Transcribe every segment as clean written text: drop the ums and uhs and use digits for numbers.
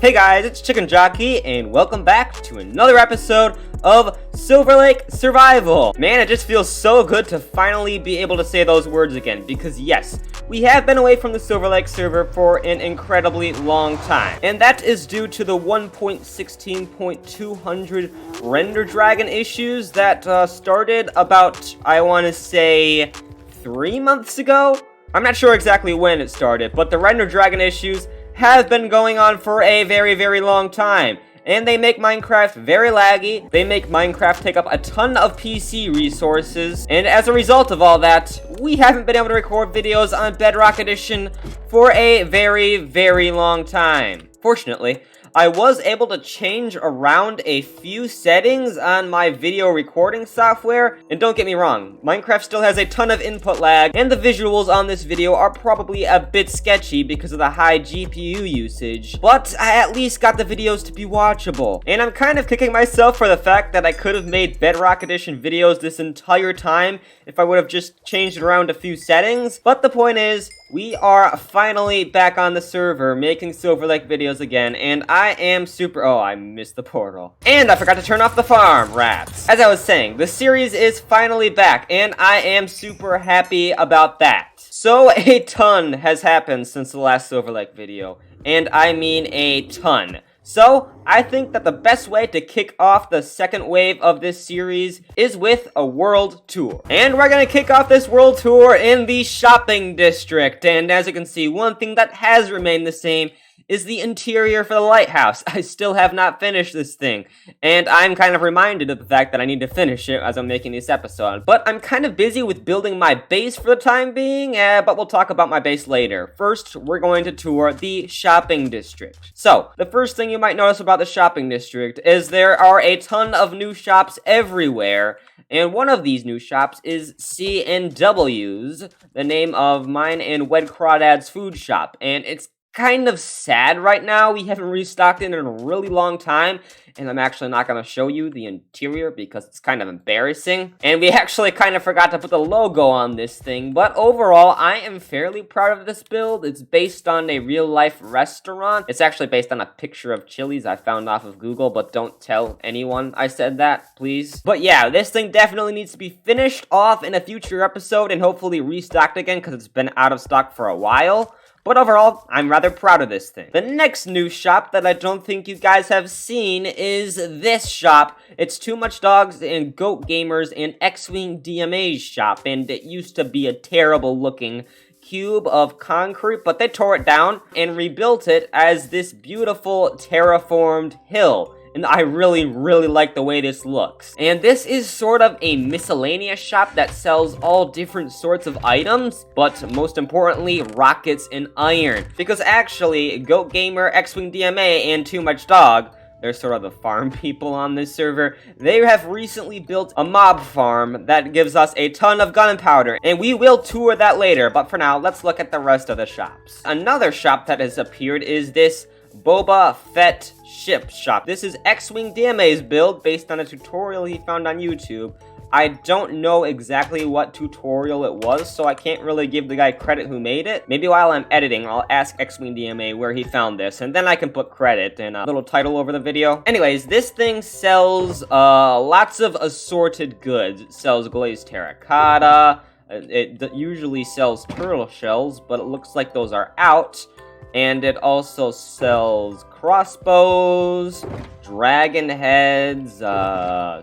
Hey guys, it's Chicken Jockey, and welcome back to another episode of Silverlake Survival. Man, it just feels so good to finally be able to say those words again, because yes, we have been away from the Silverlake server for an incredibly long time, and that is due to the 1.16.200 render dragon issues that started about, I want to say, 3 months ago? I'm not sure exactly when it started, but the render dragon issues have been going on for a very long time, and they make Minecraft very laggy. They make Minecraft take up a ton of PC resources, and as a result of all that, we haven't been able to record videos on Bedrock Edition for a very long time. Fortunately, I was able to change around a few settings on my video recording software, and don't get me wrong, Minecraft still has a ton of input lag, and the visuals on this video are probably a bit sketchy because of the high GPU usage, but I at least got the videos to be watchable. And I'm kind of kicking myself for the fact that I could have made Bedrock Edition videos this entire time if I would have just changed around a few settings, but the point is, we are finally back on the server making Silverlake videos again, and I am oh, I missed the portal. And I forgot to turn off the farm, rats. As I was saying, the series is finally back, and I am super happy about that. So, a ton has happened since the last Silverlake video, and I mean a ton. So, I think that the best way to kick off the second wave of this series is with a world tour. And we're gonna kick off this world tour in the shopping district. And as you can see, one thing that has remained the same is the interior for the lighthouse. I still have not finished this thing, and I'm kind of reminded of the fact that I need to finish it as I'm making this episode. But I'm kind of busy with building my base for the time being, but we'll talk about my base later. First, we're going to tour the shopping district. So, the first thing you might notice about the shopping district is there are a ton of new shops everywhere, and one of these new shops is C&W's, the name of mine and Wed Crawdad's food shop, and it's kind of sad right now. We haven't restocked it in a really long time, and I'm actually not going to show you the interior because it's kind of embarrassing. And we actually kind of forgot to put the logo on this thing, but overall, I am fairly proud of this build. It's based on a real-life restaurant. It's actually based on a picture of Chili's I found off of Google, but don't tell anyone I said that, please. But yeah, this thing definitely needs to be finished off in a future episode and hopefully restocked again because it's been out of stock for a while. But overall, I'm rather proud of this thing. The next new shop that I don't think you guys have seen is this shop. It's Too Much Dogs and Goat Gamers and X-Wing DMA's shop, and it used to be a terrible looking cube of concrete, but they tore it down and rebuilt it as this beautiful terraformed hill. And I really like the way this looks. And this is sort of a miscellaneous shop that sells all different sorts of items, but most importantly, rockets and iron. Because actually, Goat Gamer, X-Wing DMA, and Too Much Dog, they're sort of the farm people on this server, they have recently built a mob farm that gives us a ton of gunpowder, and we will tour that later, but for now, let's look at the rest of the shops. Another shop that has appeared is this Boba Fett ship shop. This is X-Wing DMA's build based on a tutorial he found on YouTube. I don't know exactly what tutorial it was, so I can't really give the guy credit who made it. Maybe while I'm editing, I'll ask X-Wing DMA where he found this, and then I can put credit and a little title over the video. Anyways, this thing sells lots of assorted goods. It sells glazed terracotta. It usually sells turtle shells, but it looks like those are out. And it also sells crossbows, dragon heads,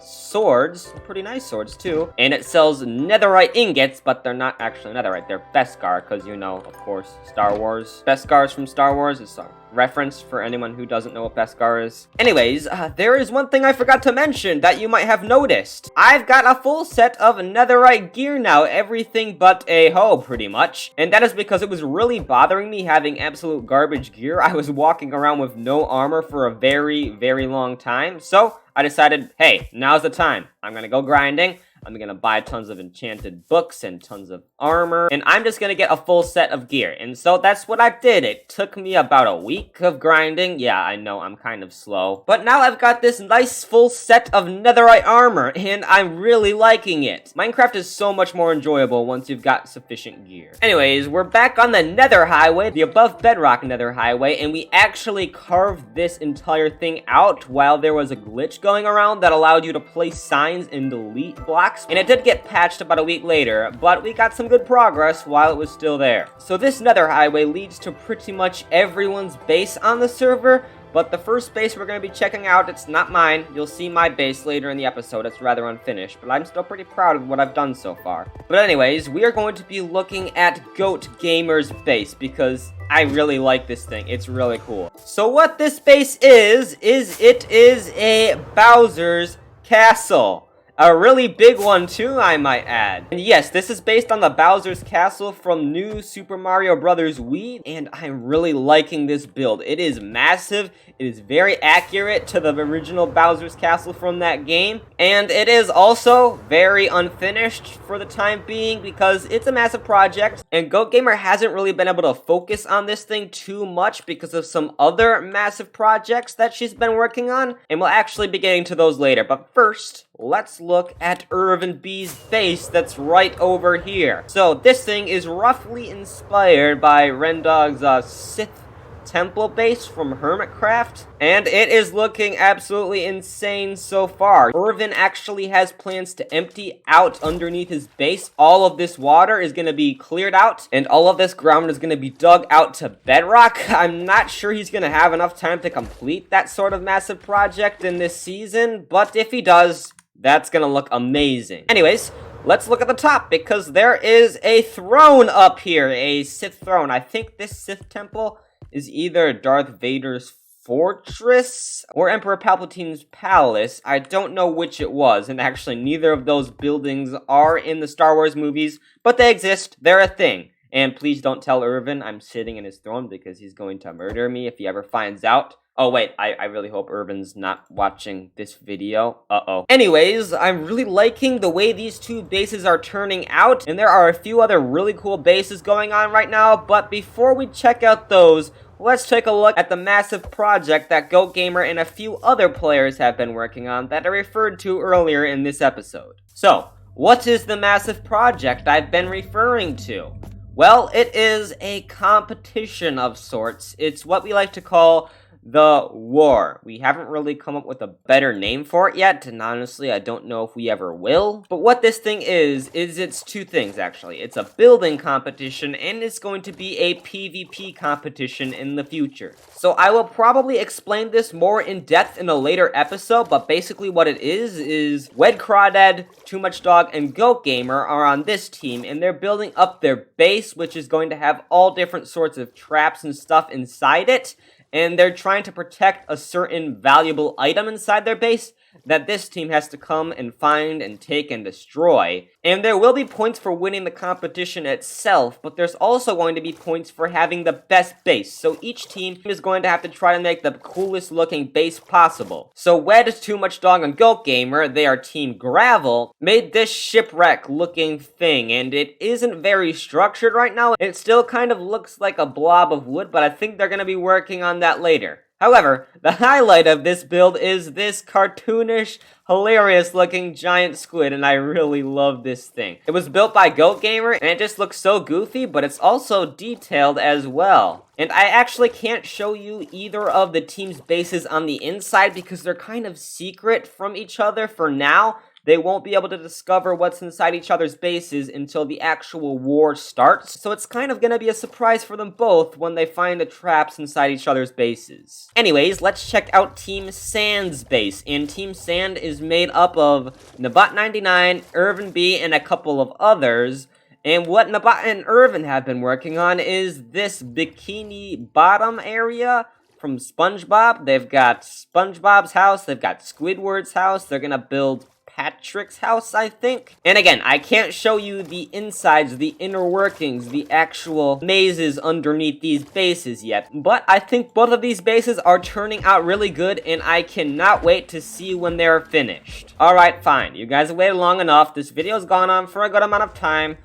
swords, pretty nice swords too. And it sells netherite ingots, but they're not actually netherite, they're Beskar, because you know, of course, Star Wars. Beskars from Star Wars is a reference for anyone who doesn't know what Beskar is. Anyways, there is one thing I forgot to mention that you might have noticed. I've got a full set of netherite gear now, everything but a hoe, pretty much. And that is because it was really bothering me having absolute garbage gear. I was walking around with no armor for a very long time, so I decided, hey, now's the time. I'm gonna go grinding. I'm gonna buy tons of enchanted books and tons of armor, and I'm just gonna get a full set of gear. And so that's what I did. It took me about a week of grinding. Yeah, I know I'm kind of slow, but now I've got this nice full set of netherite armor, and I'm really liking it. Minecraft is so much more enjoyable once you've got sufficient gear. Anyways, we're back on the Nether Highway, the above Bedrock Nether Highway, and we actually carved this entire thing out while there was a glitch going around that allowed you to place signs and delete blocks, and it did get patched about a week later, but we got some good progress while it was still there. So this Nether Highway leads to pretty much everyone's base on the server, but the first base we're going to be checking out, it's not mine. You'll see my base later in the episode. It's rather unfinished, but I'm still pretty proud of what I've done so far. But anyways, we are going to be looking at Goat Gamer's base because I really like this thing. It's really cool. So what this base is it is a Bowser's Castle. A really big one too, I might add. And yes, this is based on the Bowser's Castle from New Super Mario Bros. Wii, and I'm really liking this build. It is massive, it is very accurate to the original Bowser's Castle from that game, and it is also very unfinished for the time being because it's a massive project, and Goat Gamer hasn't really been able to focus on this thing too much because of some other massive projects that she's been working on, and we'll actually be getting to those later. But first, let's look at Irvin B's base that's right over here. So this thing is roughly inspired by Rendog's Sith Temple base from Hermitcraft, and it is looking absolutely insane so far. Irvin actually has plans to empty out underneath his base. All of this water is going to be cleared out, and all of this ground is going to be dug out to bedrock. I'm not sure he's going to have enough time to complete that sort of massive project in this season, but if he does, that's gonna look amazing. Anyways, let's look at the top, because there is a throne up here, a Sith throne. I think this Sith temple is either Darth Vader's fortress or Emperor Palpatine's palace. I don't know which it was, and actually neither of those buildings are in the Star Wars movies, but they exist, they're a thing. And please don't tell Irvin I'm sitting in his throne, because he's going to murder me if he ever finds out. Oh wait, I really hope Irvin's not watching this video. Uh-oh. Anyways, I'm really liking the way these two bases are turning out, and there are a few other really cool bases going on right now, but before we check out those, let's take a look at the massive project that Goat Gamer and a few other players have been working on that I referred to earlier in this episode. So, what is the massive project I've been referring to? Well, it is a competition of sorts. It's what we like to call the war. We haven't really come up with a better name for it yet, and honestly, I don't know if we ever will. But what this thing is it's two things, actually. It's a building competition, and it's going to be a PvP competition in the future. So I will probably explain this more in depth in a later episode, but basically what it is Wed Crawdad, Too Much Dog, and Goat Gamer are on this team, and they're building up their base, which is going to have all different sorts of traps and stuff inside it. And they're trying to protect a certain valuable item inside their base that this team has to come and find and take and destroy. And there will be points for winning the competition itself, but there's also going to be points for having the best base. So each team is going to have to try to make the coolest looking base possible. So Wed, Too Much Dog, and Goat Gamer, they are Team Gravel, made this shipwreck looking thing, and it isn't very structured right now. It still kind of looks like a blob of wood, but I think they're going to be working on that later. However, the highlight of this build is this cartoonish, hilarious-looking giant squid, and I really love this thing. It was built by Goat Gamer, and it just looks so goofy, but it's also detailed as well. And I actually can't show you either of the team's bases on the inside because they're kind of secret from each other for now. They won't be able to discover what's inside each other's bases until the actual war starts, so it's kind of gonna be a surprise for them both when they find the traps inside each other's bases. Anyways, let's check out Team Sand's base, and Team Sand is made up of Nabat99, Irvin B, and a couple of others. And what Nabat and Irvin have been working on is this Bikini Bottom area from SpongeBob. They've got SpongeBob's house, they've got Squidward's house, they're gonna build Patrick's house, I think. And again, I can't show you the insides, the inner workings, the actual mazes underneath these bases yet, but I think both of these bases are turning out really good, and I cannot wait to see when they're finished. Alright, fine. You guys have waited long enough. This video's gone on for a good amount of time.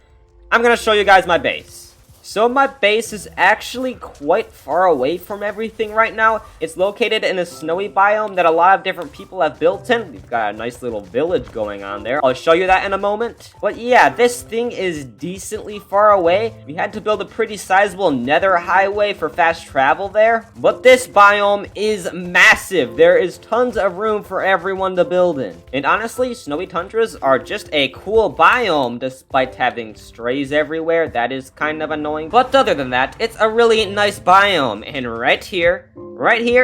I'm gonna show you guys my base. So my base is actually quite far away from everything right now. It's located in a snowy biome that a lot of different people have built in. We've got a nice little village going on there. I'll show you that in a moment. But yeah, this thing is decently far away. We had to build a pretty sizable Nether Highway for fast travel there. But this biome is massive. There is tons of room for everyone to build in. And honestly, snowy tundras are just a cool biome despite having strays everywhere. That is kind of annoying. But other than that, it's a really nice biome, and right here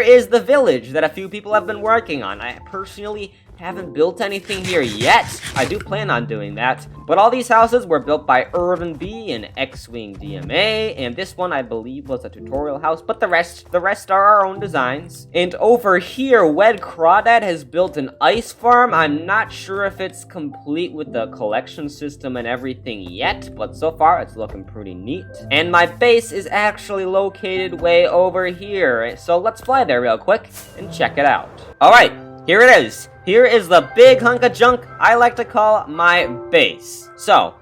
is the village that a few people have been working on. I personally haven't built anything here yet. I do plan on doing that. But all these houses were built by Irvin B and X-Wing DMA, and this one I believe was a tutorial house, but the rest are our own designs. And over here, Wed Crawdad has built an ice farm. I'm not sure if it's complete with the collection system and everything yet, but so far it's looking pretty neat. And my base is actually located way over here, so let's fly there real quick and check it out. Alright, here it is. Here is the big hunk of junk I like to call my base. So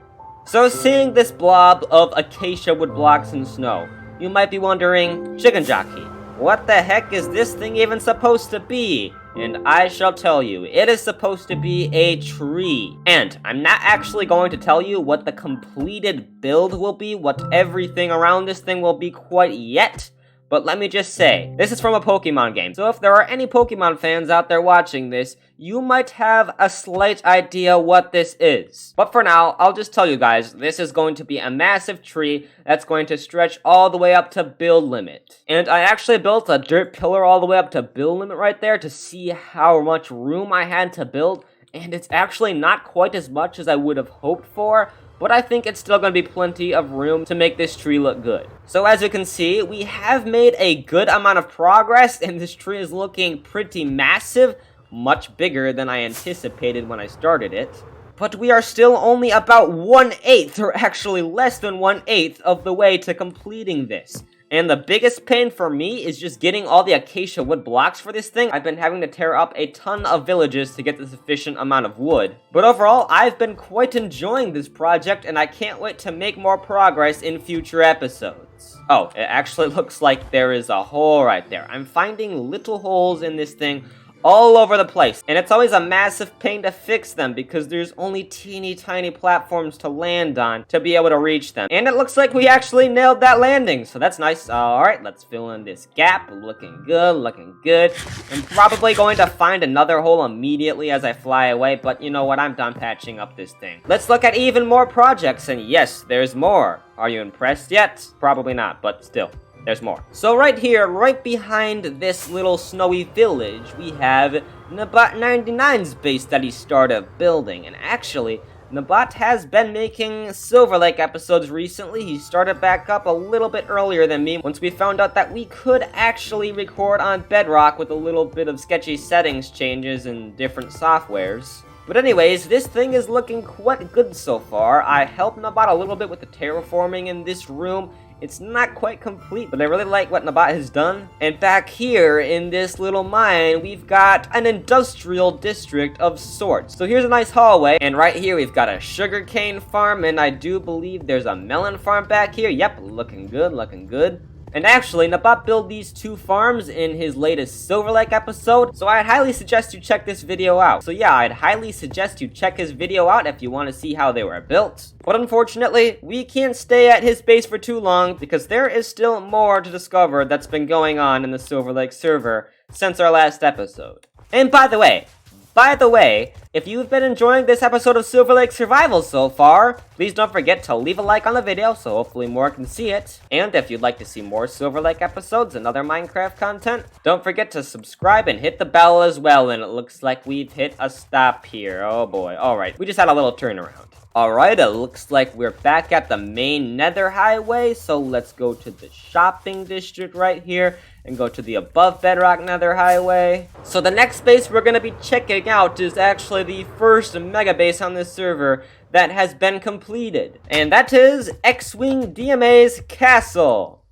seeing this blob of acacia wood blocks and snow, you might be wondering, Chicken Jockey, what the heck is this thing even supposed to be? And I shall tell you, it is supposed to be a tree. And I'm not actually going to tell you what the completed build will be, what everything around this thing will be quite yet. But let me just say, this is from a Pokemon game, so if there are any Pokemon fans out there watching this, you might have a slight idea what this is. But for now, I'll just tell you guys, this is going to be a massive tree that's going to stretch all the way up to build limit. And I actually built a dirt pillar all the way up to build limit right there to see how much room I had to build, and it's actually not quite as much as I would have hoped for, but I think it's still going to be plenty of room to make this tree look good. So as you can see, we have made a good amount of progress, and this tree is looking pretty massive, much bigger than I anticipated when I started it. But we are still only about 1/8, or actually less than 1/8 of the way to completing this. And the biggest pain for me is just getting all the acacia wood blocks for this thing. I've been having to tear up a ton of villages to get the sufficient amount of wood. But overall, I've been quite enjoying this project, and I can't wait to make more progress in future episodes. Oh, it actually looks like there is a hole right there. I'm finding little holes in this thing all over the place, and it's always a massive pain to fix them because there's only teeny tiny platforms to land on to be able to reach them. And it looks like we actually nailed that landing, so that's nice. Alright, let's fill in this gap. Looking good, looking good. I'm probably going to find another hole immediately as I fly away, but you know what, I'm done patching up this thing. Let's look at even more projects, and yes, there's more. Are you impressed yet? Probably not, but still. There's more. So right here, right behind this little snowy village, we have Nabat 99's base that he started building. And actually, Nabat has been making Silverlake episodes recently. He started back up a little bit earlier than me once we found out that we could actually record on Bedrock with a little bit of sketchy settings changes and different softwares. But anyways, this thing is looking quite good so far. I helped Nabat a little bit with the terraforming in this room. It's not quite complete, but I really like what Nabat has done. And back here in this little mine, we've got an industrial district of sorts. So here's a nice hallway, and right here we've got a sugarcane farm, and I do believe there's a melon farm back here. Yep, looking good, looking good. And actually, Nabat built these two farms in his latest Silverlake episode, so I'd highly suggest you check this video out. So yeah, I'd highly suggest you check his video out if you want to see how they were built. But unfortunately, we can't stay at his base for too long, because there is still more to discover that's been going on in the Silverlake server since our last episode. And by the way, if you've been enjoying this episode of Silverlake Survival so far, please don't forget to leave a like on the video so hopefully more can see it. And if you'd like to see more Silverlake episodes and other Minecraft content, don't forget to subscribe and hit the bell as well. And it looks like we've hit a stop here. Oh boy. Alright, we just had a little turnaround. Alright, it looks like we're back at the main Nether Highway, so let's go to the shopping district right here. and go to the above Bedrock Nether Highway. So the next base we're going to be checking out is actually the first mega base on this server that has been completed. And that is X-Wing DMA's Castle.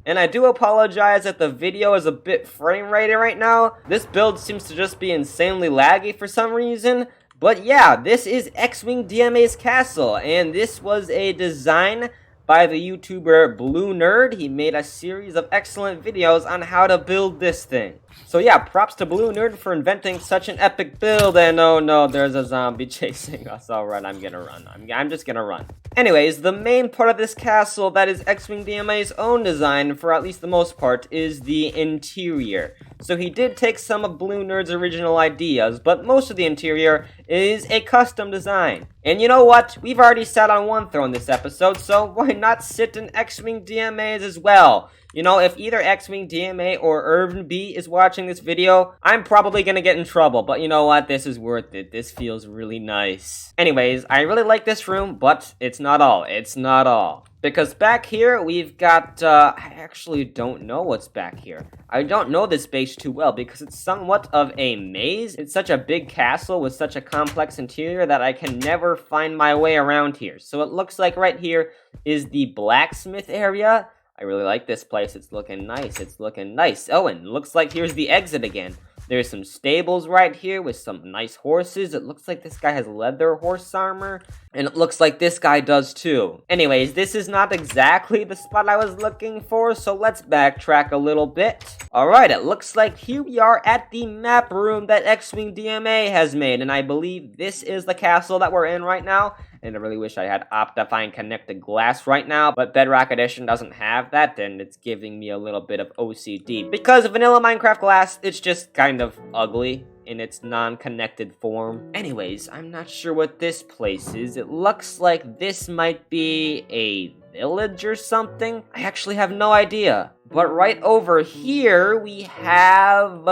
And I do apologize that the video is a bit frame rated right now. This build seems to just be insanely laggy for some reason. But yeah, this is X-Wing DMA's Castle, and this was a design by the YouTuber Blue Nerd. He made a series of excellent videos on how to build this thing. So yeah, props to Blue Nerd for inventing such an epic build, and oh no, there's a zombie chasing us. Alright, I'm gonna run. I'm just gonna run. Anyways, the main part of this castle that is X-Wing DMA's own design, for at least the most part, is the interior. So he did take some of Blue Nerd's original ideas, but most of the interior is a custom design. And you know what? We've already sat on one throne this episode, so why not sit in X-Wing DMA's as well? You know, if either X-Wing DMA or Irvin B is watching this video, I'm probably gonna get in trouble, but you know what? This is worth it. This feels really nice. Anyways, I really like this room, but it's not all. It's not all. Because back here, we've got, I actually don't know what's back here. I don't know this base too well because it's somewhat of a maze. It's such a big castle with such a complex interior that I can never find my way around here. So it looks like right here is the Blacksmith area. I really like this place. It's looking nice. It's looking nice. Oh, and looks like here's the exit again. There's some stables right here with some nice horses. It looks like this guy has leather horse armor. And it looks like this guy does too. Anyways, this is not exactly the spot I was looking for, so let's backtrack a little bit. Alright, it looks like here we are at the map room that X-Wing DMA has made. And I believe this is the castle that we're in right now. And I really wish I had Optifine connected glass right now, but Bedrock Edition doesn't have that, and it's giving me a little bit of OCD. Because vanilla Minecraft glass, it's just kind of ugly in its non-connected form. Anyways, I'm not sure what this place is. It looks like this might be a village or something. I actually have no idea. But right over here, we have,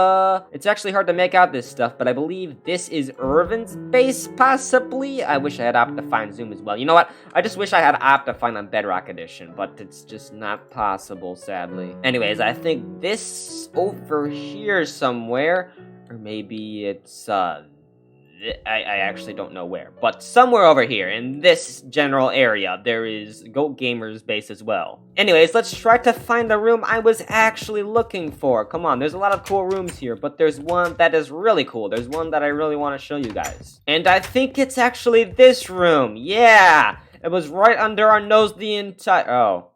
it's actually hard to make out this stuff, but I believe this is Irvin's base, possibly? I wish I had Optifine Zoom as well. You know what? I just wish I had Optifine on Bedrock Edition, but it's just not possible, sadly. Anyways, I think this over here somewhere, or maybe it's, I actually don't know where, but somewhere over here in this general area, there is Goat Gamer's base as well. Anyways, let's try to find the room I was actually looking for. Come on, there's a lot of cool rooms here, but there's one that is really cool. There's one that I really want to show you guys. And I think it's actually this room. Yeah, it was right under our nose the entire... Oh.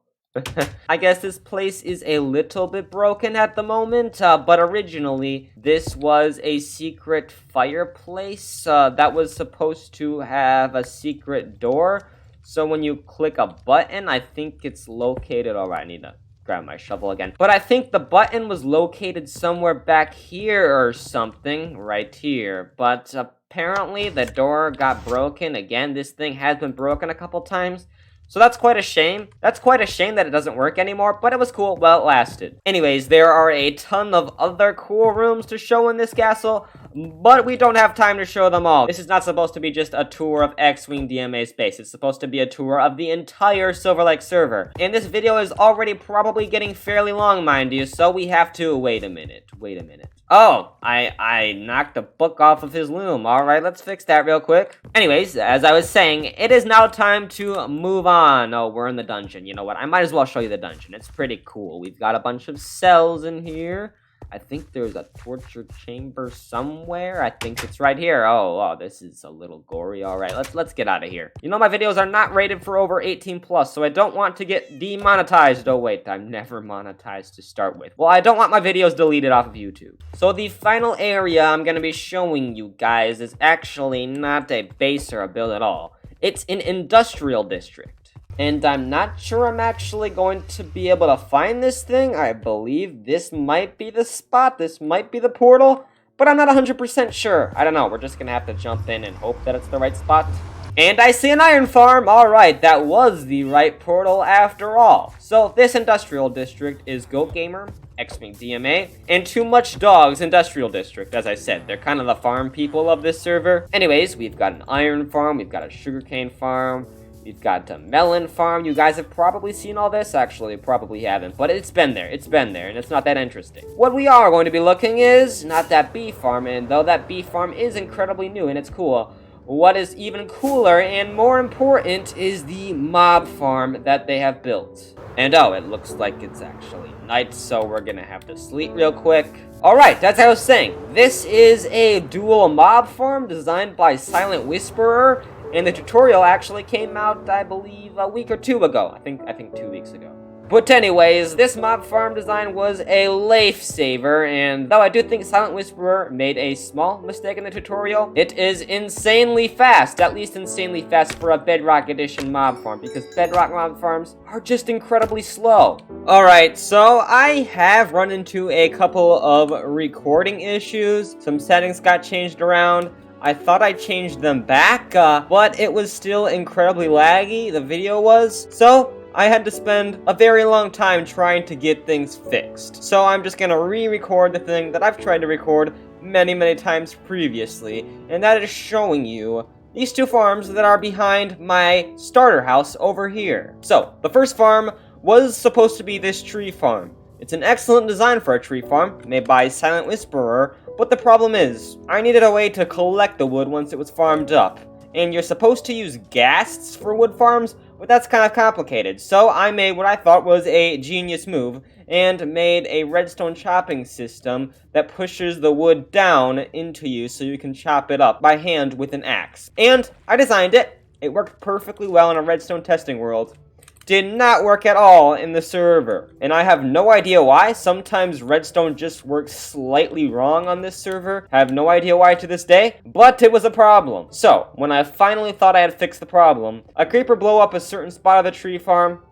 I guess this place is a little bit broken at the moment, but originally this was a secret fireplace that was supposed to have a secret door. So when you click a button, I think it's located... Alright, I need to grab my shovel again. But I think the button was located somewhere back here or something, right here. But apparently the door got broken. Again, this thing has been broken a couple times. So that's quite a shame. That's quite a shame that it doesn't work anymore, but it was cool while it lasted. Anyways, there are a ton of other cool rooms to show in this castle, but we don't have time to show them all. This is not supposed to be just a tour of X-Wing DMA's base. It's supposed to be a tour of the entire Silverlake server. And this video is already probably getting fairly long, mind you, so we have to... Wait a minute. Oh, I knocked a book off of his loom. Alright, let's fix that real quick. Anyways, as I was saying, it is now time to move on. Oh, we're in the dungeon. You know what? I might as well show you the dungeon. It's pretty cool. We've got a bunch of cells in here. I think there's a torture chamber somewhere. I think it's right here. Oh, this is a little gory. All right, let's get out of here. You know, my videos are not rated for over 18 plus, so I don't want to get demonetized. Oh, wait, I'm never monetized to start with. Well, I don't want my videos deleted off of YouTube. So the final area I'm going to be showing you guys is actually not a base or a build at all. It's an industrial district. And I'm not sure I'm actually going to be able to find this thing. I believe this might be the spot. This might be the portal. But I'm not 100% sure. I don't know. We're just going to have to jump in and hope that it's the right spot. And I see an iron farm. Alright, that was the right portal after all. So this industrial district is Goat Gamer, X-Wing DMA, and Too Much Dogs Industrial District. As I said, they're kind of the farm people of this server. Anyways, we've got an iron farm. We've got a sugarcane farm. We've got a melon farm. You guys have probably seen all this. Actually, probably haven't, but it's been there. It's been there, and it's not that interesting. What we are going to be looking is not that bee farm, and though that bee farm is incredibly new and it's cool, what is even cooler and more important is the mob farm that they have built. And oh, it looks like it's actually night, so we're gonna have to sleep real quick. Alright, as I was saying, this is a dual mob farm designed by Silent Whisperer, and the tutorial actually came out, I believe, a week or two ago. I think 2 weeks ago. But anyways, this mob farm design was a lifesaver, and though I do think Silent Whisperer made a small mistake in the tutorial, it is insanely fast, at least insanely fast for a Bedrock Edition mob farm, because Bedrock mob farms are just incredibly slow. Alright, so I have run into a couple of recording issues. Some settings got changed around. I thought I changed them back, but it was still incredibly laggy, the video was, so I had to spend a very long time trying to get things fixed. So I'm just gonna re-record the thing that I've tried to record many times previously, and that is showing you these two farms that are behind my starter house over here. So, the first farm was supposed to be this tree farm. It's an excellent design for a tree farm, made by Silent Whisperer, but the problem is, I needed a way to collect the wood once it was farmed up. And you're supposed to use ghasts for wood farms, but that's kind of complicated. So I made what I thought was a genius move, and made a redstone chopping system that pushes the wood down into you so you can chop it up by hand with an axe. And I designed it. It worked perfectly well in a redstone testing world. Did not work at all in the server, and I have no idea why. Sometimes redstone just works slightly wrong on this server. I have no idea why to this day, but it was a problem. So, when I finally thought I had fixed the problem, a creeper blew up a certain spot of the tree farm.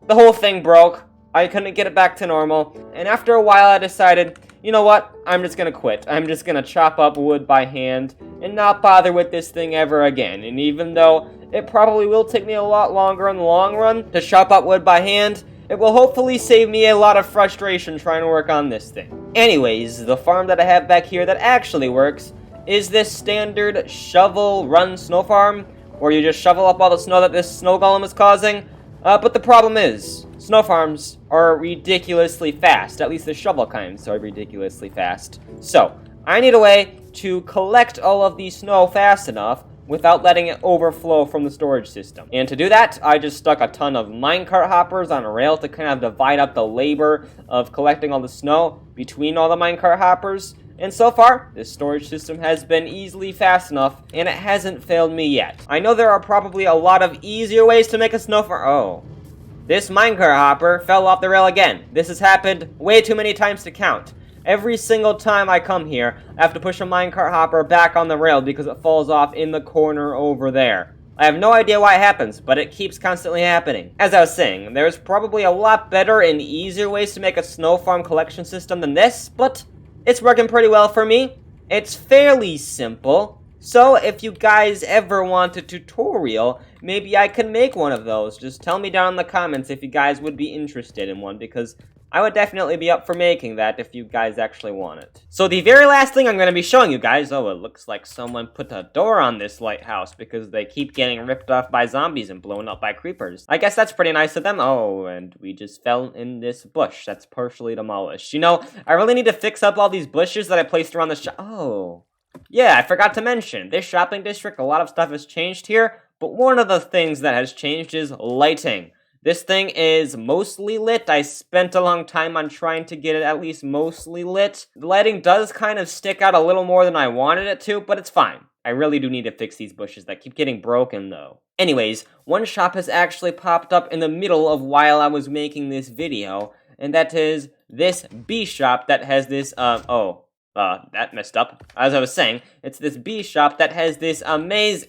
The whole thing broke. I couldn't get it back to normal, and after a while I decided, you know what, I'm just gonna quit. I'm just gonna chop up wood by hand and not bother with this thing ever again. And even though it probably will take me a lot longer in the long run to chop up wood by hand, it will hopefully save me a lot of frustration trying to work on this thing. Anyways, the farm that I have back here that actually works is this standard shovel run snow farm, where you just shovel up all the snow that this snow golem is causing. But the problem is, snow farms are ridiculously fast. At least the shovel kinds are ridiculously fast. So, I need a way to collect all of the snow fast enough without letting it overflow from the storage system. And to do that, I just stuck a ton of minecart hoppers on a rail to kind of divide up the labor of collecting all the snow between all the minecart hoppers. And so far, this storage system has been easily fast enough, and it hasn't failed me yet. I know there are probably a lot of easier ways to make a snow farm. Oh. This minecart hopper fell off the rail again. This has happened way too many times to count. Every single time I come here, I have to push a minecart hopper back on the rail because it falls off in the corner over there. I have no idea why it happens, but it keeps constantly happening. As I was saying, there's probably a lot better and easier ways to make a snow farm collection system than this, but it's working pretty well for me. It's fairly simple, so if you guys ever want a tutorial, maybe I can make one of those. Just tell me down in the comments if you guys would be interested in one, because I would definitely be up for making that if you guys actually want it. So the very last thing I'm going to be showing you guys, oh, it looks like someone put a door on this lighthouse because they keep getting ripped off by zombies and blown up by creepers. I guess that's pretty nice of them. Oh, and we just fell in this bush that's partially demolished. You know, I really need to fix up all these bushes that I placed around the shop. Oh, yeah, I forgot to mention, this shopping district, a lot of stuff has changed here, but one of the things that has changed is lighting. This thing is mostly lit. I spent a long time on trying to get it at least mostly lit. The lighting does kind of stick out a little more than I wanted it to, but it's fine. I really do need to fix these bushes that keep getting broken, though. Anyways, one shop has actually popped up in the middle of while I was making this video, and that is this bee shop that has this, that messed up. As I was saying, it's this bee shop that has this amazing...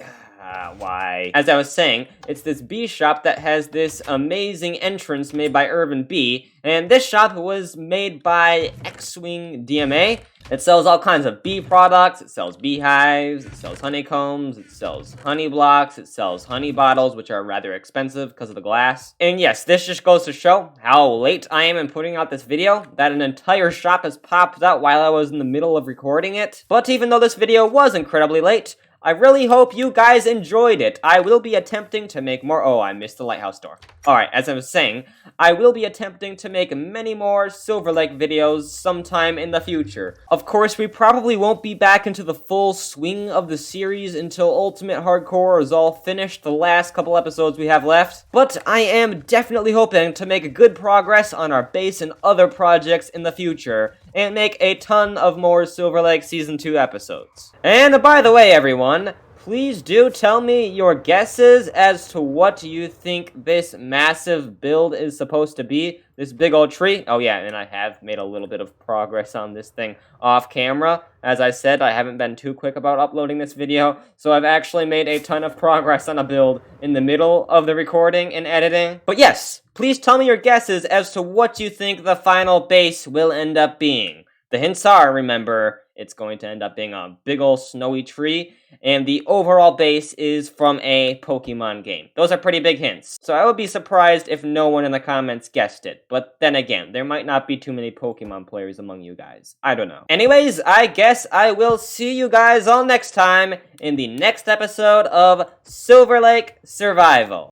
why? As I was saying, it's this bee shop that has this amazing entrance made by Irvin B, and this shop was made by X-Wing DMA. It sells all kinds of bee products, it sells beehives, it sells honeycombs, it sells honey blocks, it sells honey bottles, which are rather expensive because of the glass. And yes, this just goes to show how late I am in putting out this video, that an entire shop has popped out while I was in the middle of recording it. But even though this video was incredibly late, I really hope you guys enjoyed it. I will be attempting to make more. Oh, I missed the lighthouse door. Alright, as I was saying, I will be attempting to make many more Silverlake videos sometime in the future. Of course, we probably won't be back into the full swing of the series until Ultimate Hardcore is all finished, the last couple episodes we have left. But I am definitely hoping to make good progress on our base and other projects in the future, and make a ton of more Silverlake Season 2 episodes. And by the way, everyone, please do tell me your guesses as to what you think this massive build is supposed to be. This big old tree. Oh yeah, and I have made a little bit of progress on this thing off camera. As I said, I haven't been too quick about uploading this video, so I've actually made a ton of progress on a build in the middle of the recording and editing. But yes, please tell me your guesses as to what you think the final base will end up being. The hints are, remember, it's going to end up being a big old snowy tree, and the overall base is from a Pokemon game. Those are pretty big hints, so I would be surprised if no one in the comments guessed it. But then again, there might not be too many Pokemon players among you guys. I don't know. Anyways, I guess I will see you guys all next time in the next episode of Silverlake Survival.